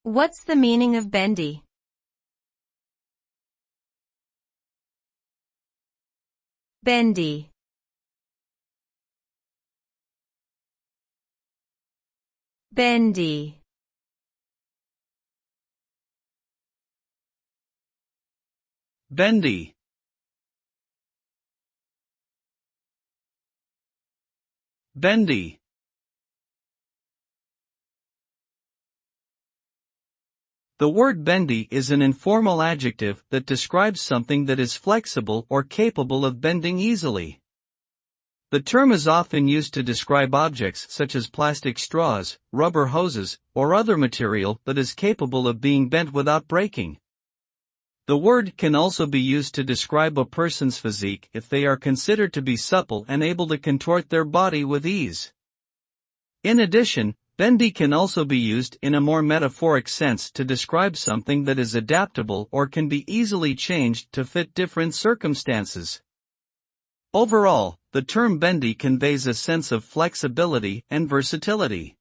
What's the meaning of bendy? Bendy. Bendy. Bendy. Bendy. The word bendy is an informal adjective that describes something that is flexible or capable of bending easily. The term is often used to describe objects such as plastic straws, rubber hoses, or other material that is capable of being bent without breaking. The word can also be used to describe a person's physique if they are considered to be supple and able to contort their body with ease. In addition, bendy can also be used in a more metaphoric sense to describe something that is adaptable or can be easily changed to fit different circumstances. Overall, the term bendy conveys a sense of flexibility and versatility.